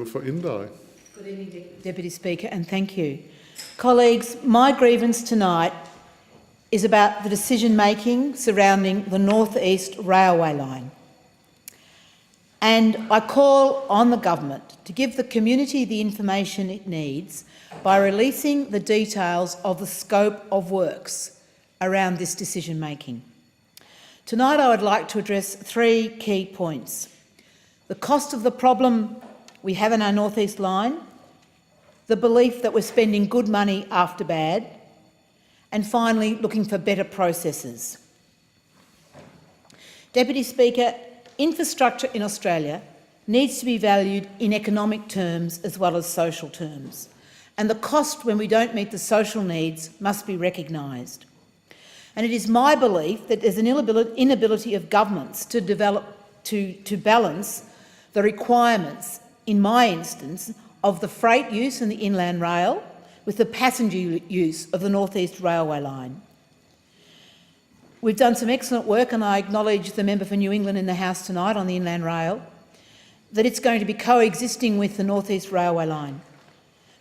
Member for Indi. Good evening, Deputy Speaker, and thank you. Colleagues, my grievance tonight is about the decision-making surrounding the North East Railway line. And I call on the government to give the community the information it needs by releasing the details of the scope of works around this decision-making. Tonight I would like to address three key points: the cost of the problem we have in our North East line, the belief that we're spending good money after bad, and finally looking for better processes. Deputy Speaker, infrastructure in Australia needs to be valued in economic terms as well as social terms, and the cost when we don't meet the social needs must be recognised. And it is my belief that there's an inability of governments to balance the requirements, in my instance, of the freight use in the inland rail with the passenger use of the North East Railway line. We've done some excellent work, and I acknowledge the member for New England in the House tonight on the inland rail, that it's going to be coexisting with the North East Railway line.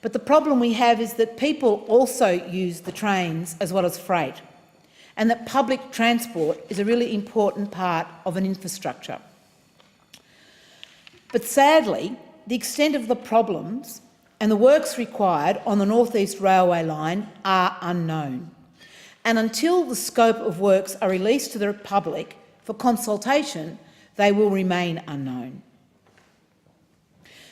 But the problem we have is that people also use the trains as well as freight, and that public transport is a really important part of an infrastructure. But sadly, the extent of the problems and the works required on the North East Railway line are unknown. And until the scope of works are released to the public for consultation, they will remain unknown.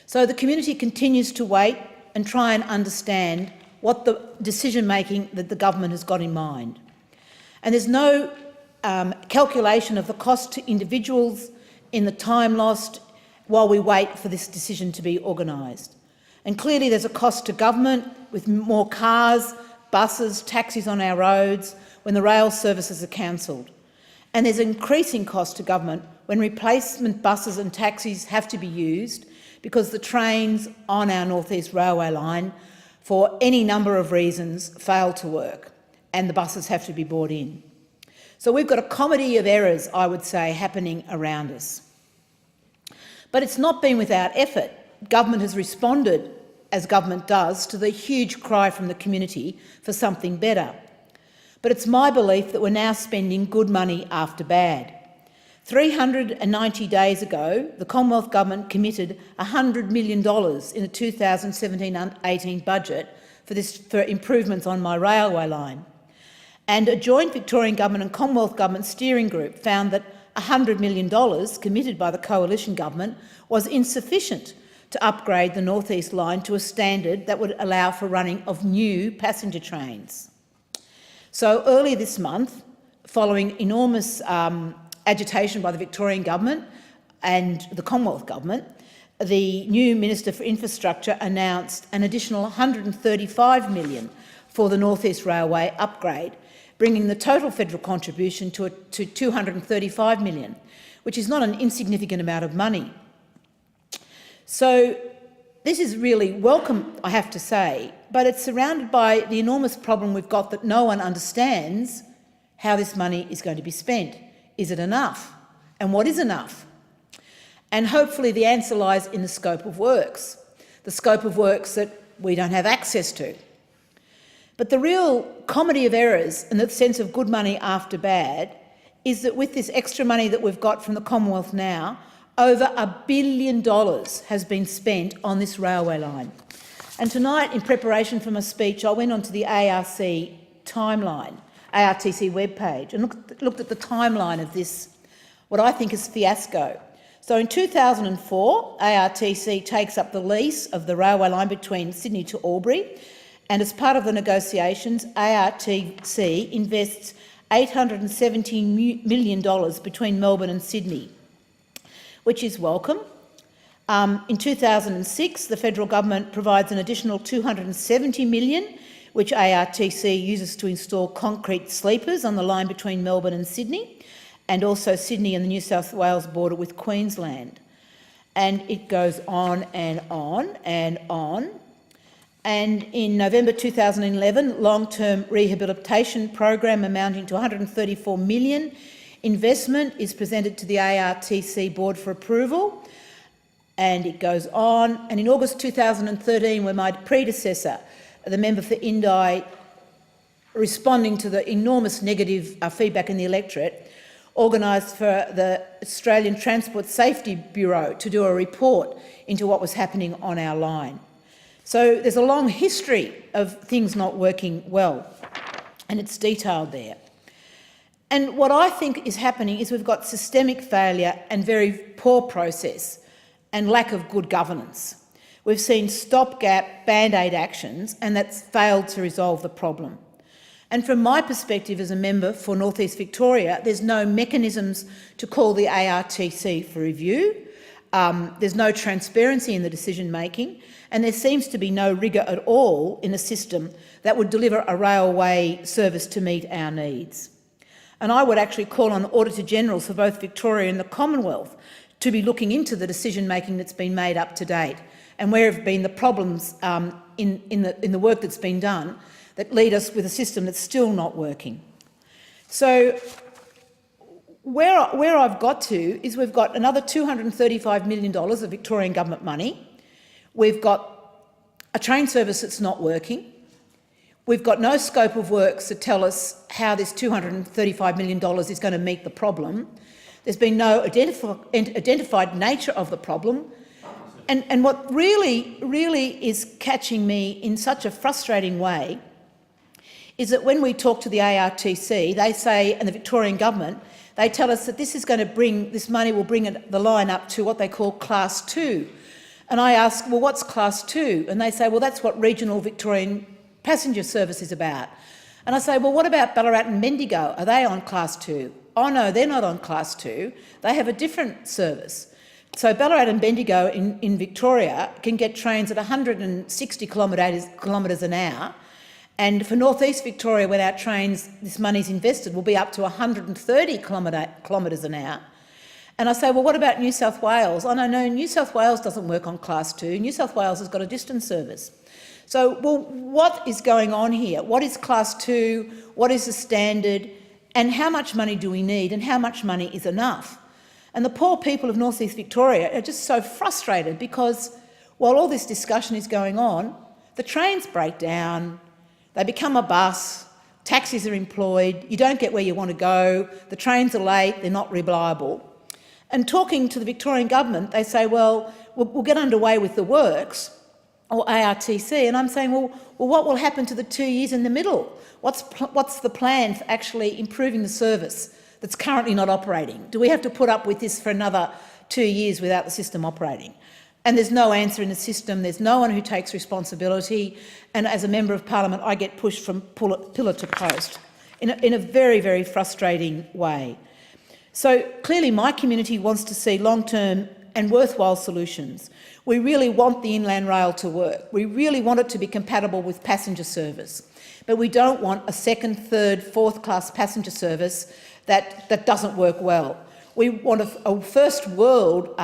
So the community continues to wait and try and understand what the decision-making that the government has got in mind. And there's no calculation of the cost to individuals in the time lost while we wait for this decision to be organised. And clearly there's a cost to government with more cars, buses, taxis on our roads when the rail services are cancelled. And there's an increasing cost to government when replacement buses and taxis have to be used because the trains on our North East Railway line, for any number of reasons, fail to work and the buses have to be brought in. So we've got a comedy of errors, I would say, happening around us. But it's not been without effort. Government has responded, as government does, to the huge cry from the community for something better. But it's my belief that we're now spending good money after bad. 390 days ago, the Commonwealth Government committed $100 million in the 2017-18 budget for improvements on my railway line. And a joint Victorian Government and Commonwealth Government steering group found that $100 million committed by the coalition government was insufficient to upgrade the North East line to a standard that would allow for running of new passenger trains. So earlier this month, following enormous agitation by the Victorian Government and the Commonwealth Government, the new Minister for Infrastructure announced an additional $135 million for the North East Railway upgrade, bringing the total federal contribution to $235 million, which is not an insignificant amount of money. So this is really welcome, I have to say, but it's surrounded by the enormous problem we've got that no one understands how this money is going to be spent. Is it enough? And what is enough? And hopefully the answer lies in the scope of works that we don't have access to. But the real comedy of errors and the sense of good money after bad is that with this extra money that we've got from the Commonwealth now, over $1 billion has been spent on this railway line. And tonight, in preparation for my speech, I went onto the ARC timeline, ARTC webpage, and looked at the timeline of this, what I think is fiasco. So in 2004, ARTC takes up the lease of the railway line between Sydney to Albury, and as part of the negotiations, ARTC invests $817 million between Melbourne and Sydney, which is welcome. In 2006, the federal government provides an additional $270 million, which ARTC uses to install concrete sleepers on the line between Melbourne and Sydney, and also Sydney and the New South Wales border with Queensland. And it goes on and on and on. And in November 2011, long-term rehabilitation program amounting to $134 million investment is presented to the ARTC board for approval. And it goes on. And in August 2013, when my predecessor, the member for Indi, responding to the enormous negative feedback in the electorate, organised for the Australian Transport Safety Bureau to do a report into what was happening on our line. So there's a long history of things not working well, and it's detailed there. And what I think is happening is we've got systemic failure and very poor process and lack of good governance. We've seen stopgap band-aid actions, and that's failed to resolve the problem. And from my perspective as a member for North East Victoria, there's no mechanisms to call the ARTC for review. There's no transparency in the decision-making, and there seems to be no rigour at all in a system that would deliver a railway service to meet our needs. And I would actually call on the Auditor-Generals for both Victoria and the Commonwealth to be looking into the decision-making that's been made up to date and where have been the problems in the work that's been done that lead us with a system that's still not working. So where I've got to is we've got another $235 million of Victorian government money. We've got a train service that's not working. We've got no scope of works to tell us how this $235 million is going to meet the problem. There's been no identified nature of the problem. And what really is catching me in such a frustrating way is that when we talk to the ARTC, they say, and the Victorian government, they tell us that this money will bring the line up to what they call Class 2. And I ask, well, what's Class 2? And they say, well, that's what regional Victorian passenger service is about. And I say, well, what about Ballarat and Bendigo? Are they on Class 2? Oh no, they're not on Class 2. They have a different service. So Ballarat and Bendigo in Victoria can get trains at 160 kilometres an hour. And for North East Victoria, when our trains, this money's invested, will be up to 130 kilometres an hour. And I say, well, what about New South Wales? Oh, no, New South Wales doesn't work on Class 2. New South Wales has got a distance service. So, well, what is going on here? What is Class 2? What is the standard? And how much money do we need? And how much money is enough? And the poor people of North East Victoria are just so frustrated because while all this discussion is going on, the trains break down, they become a bus, taxis are employed, you don't get where you want to go, the trains are late, they're not reliable. And talking to the Victorian government, they say, well, we'll get underway with the works, or ARTC, and I'm saying, well, what will happen to the 2 years in the middle? What's the plan for actually improving the service that's currently not operating? Do we have to put up with this for another 2 years without the system operating? And there's no answer in the system, there's no one who takes responsibility, and as a Member of Parliament I get pushed from pillar to post in a very, very frustrating way. So clearly my community wants to see long-term and worthwhile solutions. We really want the inland rail to work. We really want it to be compatible with passenger service. But we don't want a second, third, fourth class passenger service that doesn't work well. We want a first world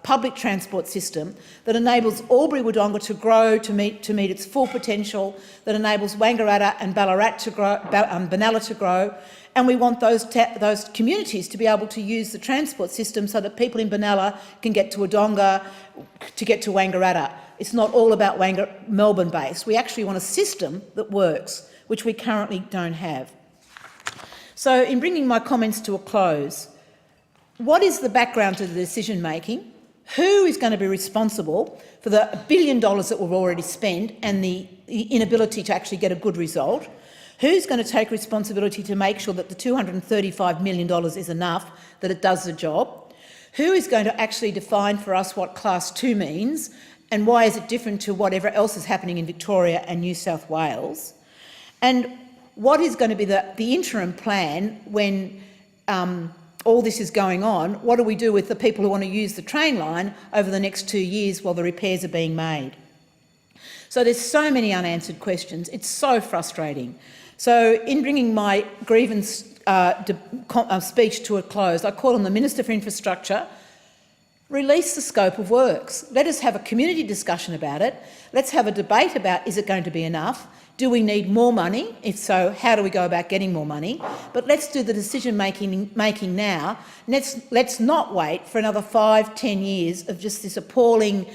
public transport system that enables Albury-Wodonga to grow to meet its full potential, that enables Wangaratta and Ballarat to grow, Benalla to grow, and we want those communities to be able to use the transport system so that people in Benalla can get to Wodonga, to get to Wangaratta. It's not all about Melbourne-based. We actually want a system that works, which we currently don't have. So in bringing my comments to a close, what is the background to the decision-making? Who is going to be responsible for the $1 billion that we've already spent and the inability to actually get a good result? Who's going to take responsibility to make sure that the $235 million is enough, that it does the job? Who is going to actually define for us what Class 2 means and why is it different to whatever else is happening in Victoria and New South Wales? And what is going to be the interim plan when all this is going on? What do we do with the people who want to use the train line over the next 2 years while the repairs are being made? So there's so many unanswered questions. It's so frustrating. So in bringing my grievance speech to a close, I call on the Minister for Infrastructure Release the scope of works. Let us have a community discussion about it. Let's have a debate about, is it going to be enough? Do we need more money? If so, how do we go about getting more money? But let's do the decision making now. Let's not wait for another 5-10 years of just this appalling,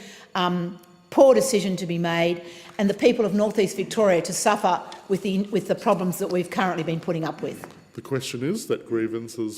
poor decision to be made, and the people of North East Victoria to suffer with the problems that we've currently been putting up with. The question is that grievances